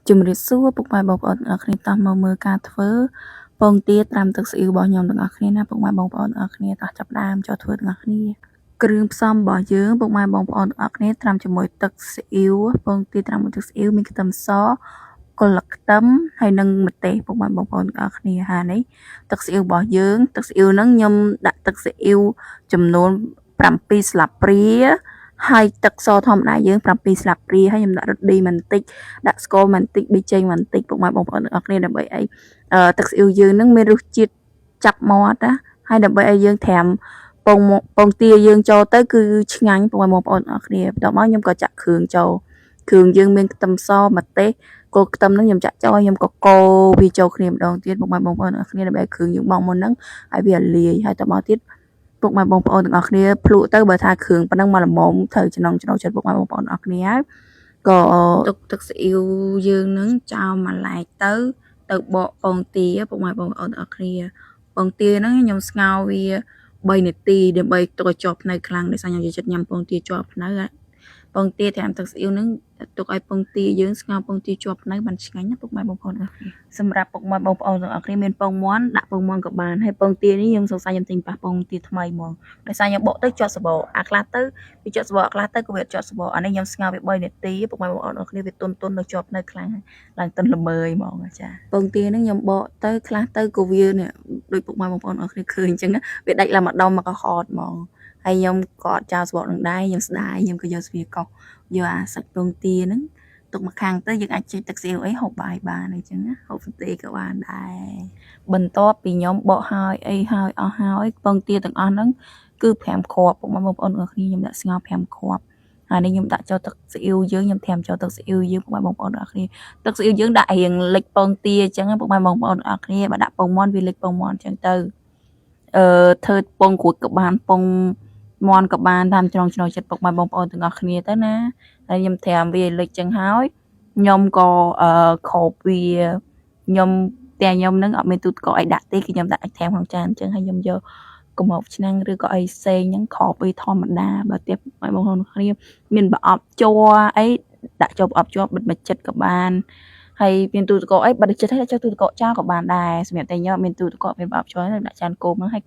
ជំរាបសួរពុកម៉ែបងប្អូនទាំងអស់គ្នាតោះមកមើលការធ្វើពងទាត្រាំទឹកស៊ីអ៊ីវរបស់ខ្ញុំទាំងអស់គ្នាណាពុកម៉ែបងប្អូនទាំងអស់គ្នាតោះចាប់ផ្ដើមចូលធ្វើទាំងអស់គ្នាគ្រឿងផ្សំរបស់យើងពុកម៉ែបងប្អូនទាំងអស់គ្នាត្រាំជាមួយទឹកស៊ីអ៊ីវពងទាត្រាំជាមួយទឹកស៊ីអ៊ីវមានខ្ទឹមសគល់ខ្ទឹមហើយនិងម្ទេសពុកម៉ែបងប្អូនទាំងអស់គ្នាហើយនេះទឹកស៊ីអ៊ីវរបស់យើងទឹកស៊ីអ៊ីវហ្នឹងខ្ញុំដាក់ទឹកស៊ីអ៊ីវចំនួន7ស្លាបព្រាហើយទឹកសធម្មតាយើង7ស្លាបព្រាហើយខ្ញុំដាក់រ៉ូឌីបន្តិចដាក់ស្ករបន្តិចប៊ីចេងបន្តិចពុកម៉ែបងប្អូនទាំងអស់គ្នាដើម្បីឲ្យទឹកស៊ីអ៊ីវយើងនឹងមានរសជាតិចាប់មាត់ណាហើយដើម្បីឲ្យយើងត្រាំពងទាយើងចូលទៅគឺឆ្ងាញ់ពុកម៉ែបងប្អូនទាំងអស់គ្នាបន្ទាប់មកខ្ញុំក៏ចាក់គ្រឿងចូលគ្រឿងយើងមានខ្ទឹមសម្ទេសគល់ខ្ទឹមហ្នឹងខ្ញុំចាក់ចូលហើយខ្ញុំក៏កូរវាចូលគ្នាម្ដងទៀតពុកម៉ែបងប្អូនទាំងអស់គ្នាដើម្បីឲ្យគ្រឿងយើងបង់មុនហ្នឹងឲ្យវាលាយហើយតមកទៀតពុកម៉ែបងប្អូនទាំងអស់គ្នាភ្លក់ទៅបើថាគ្រឿងប៉ុណ្ណឹងមកល្មមត្រូវចំណងចិត្តពុកម៉ែបងប្អូនទាំងអស់គ្នាហើយក៏ទុកទឹកស៊ីអ៊ីវយើងនឹងចោលមួយឡែកទៅបកពងទាពុកម៉ែបងប្អូនទាំងអស់គ្នាពងទាហ្នឹងខ្ញុំស្ងោរវា3នាទីដើម្បីទុកឲ្យជាប់ភ្នៅខ្លាំងដោយសារខ្ញុំចូលចិត្តញ៉ាំពងទាជាប់ភ្នៅពងទាត្រាំទឹកស៊ីអ៊ីវហ្នឹងទុកឲ្យពងទាយើងស្ងោរពងទាជាប់ភ្នៅបានឆ្ងាញ់ណាពុកម៉ែបងប្អូនទាំងអស់គ្នាសម្រាប់ពុកម៉ែបងប្អូនទាំងអស់គ្នាមានពងមាន់ដាក់ពងមាន់ក៏បានហើយពងទានេះខ្ញុំសង្ស័យខ្ញុំទិញប៉ះពងទាថ្មីហ្មងដោយសារខ្ញុំបកទៅជាប់សបោអាខ្លះទៅវាជាប់សបោអាខ្លះទៅក៏វាជាប់សបោអានេះខ្ញុំស្ងោរវា3នាទីពុកម៉ែបងប្អូនទាំងអស់គ្នាវាទន់នៅជាប់នៅខ្លាំងឡើងទន់ល្មើយហ្មងចាពងទាហ្នឹងខ្ញុំបកទៅខ្លះទៅក៏វានេះដូចពុកម៉ែបងប្អូនទាំងអស់គ្នាឃើញអញ្ចឹងវាដាច់ឡើងម្ដុំមកកហតហ្មងហើយខ្ញុំក៏អត់ចោលសបកនឹងដែរខ្ញុំស្ដាយខ្ញុំក៏យកស្វាកោសយកអាសាច់ពងទាហ្នឹងទុកមកខាងទៅយើងអាចចេញទឹកស៊ីអ៊ីវអីហូបបាយបានអញ្ចឹងណាហូបសន្ទេក៏បានដែរបន្ទាប់ពីខ្ញុំបកហើយអីហើយអស់ហើយពងទាទាំងអស់ហ្នឹងគឺ5គ្រាប់ពុកម៉ែបងប្អូនទាំងអស់គ្នាខ្ញុំដាក់ស្ងោរ5គ្រាប់ហើយនេះខ្ញុំដាក់ចូលទឹកស៊ីអ៊ីវយើងខ្ញុំត្រាំចូលទឹកស៊ីអ៊ីវយើងពុកម៉ែបងប្អូនទាំងអស់គ្នាទឹកស៊ីអ៊ីវយើងដាក់រៀងលិចពងទាអញ្ចឹងពុកម៉ែបងប្អូនទាំងអស់គ្នាបើដាក់ពងមាន់វាលិចពងមាន់អញ្ចឹងទៅធ្វើពងក្រួចក៏បានពងមាន់ក៏បានតាមចំណងចិត្តពុកម៉ែបងប្អូនទាំងអស់គ្នាទៅណាហើយខ្ញុំត្រាំវាលិចចឹងហើយខ្ញុំក៏គ្របវាខ្ញុំនឹងអត់មានទូទឹកកកអីដាក់ទេគឺខ្ញុំដាក់ត្រាំក្នុងចានអញ្ចឹងហើយខ្ញុំយកកំហុសឆ្នាំងឬក៏អីផ្សេងហ្នឹងគ្របវាធម្មតាបើទៀតបងប្អូនគ្នាមានប្រអប់ជ័រអីដាក់ចូលប្រអប់ជ័របិទមួយចិត្តក៏បានហើយមានទូទឹកកកអីបើចិត្តឲ្យដាក់ចូលទូទឹកកកចោលក៏បានដែរសម្រាប់តែខ្ញុំមានទូទឹកកកមានប្រអប់ជ័រដាក់ចានគោមកហើយ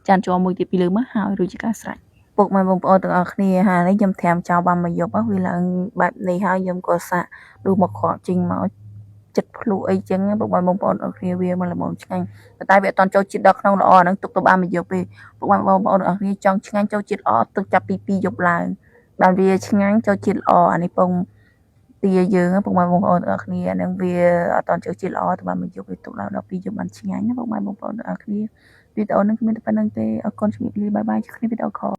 ចានជ័រមួយទៀតពីលើមកហើយរួចជាការស្រេចពុកម៉ែបងប្អូនទាំងអស់គ្នាហើយនេះខ្ញុំត្រាំចោលបានមួយយប់វាឡើងបែបនេះហើយខ្ញុំក៏សាកដួសមកគ្រាប់ចេញមកចិត្តភ្លុះអីចឹងពុកម៉ែបងប្អូនទាំងអស់គ្នាវាមកល្មមឆ្ងាញ់តែវាអត់តន់ចូលជាតិដល់ក្នុងល្អហ្នឹងទុកទៅបានមួយយប់ទេពុកម៉ែបងប្អូនទាំងអស់គ្នាចង់ឆ្ងាញ់ចូលជាតិល្អទឹកចាប់ពី2យប់ឡើងបានវាឆ្ងាញ់ចូលជាតិល្អអានេះពងទាយើងពុកម៉ែបងប្អូនទាំងអស់គ្នាហ្នឹងវាអត់តន់ចូលជាតិល្អទៅបានមួយយប់វាទុកដល់2យប់បានឆ្ងាញ់ណាពុកម៉ែបងប្អូនទាំងអស់គ្នាវីដេអូនេះគ្មានតែប៉ុណ្្នឹងទេអរគុណជំរាបលាបាយបាយជួបគ្នាវីដេអូខល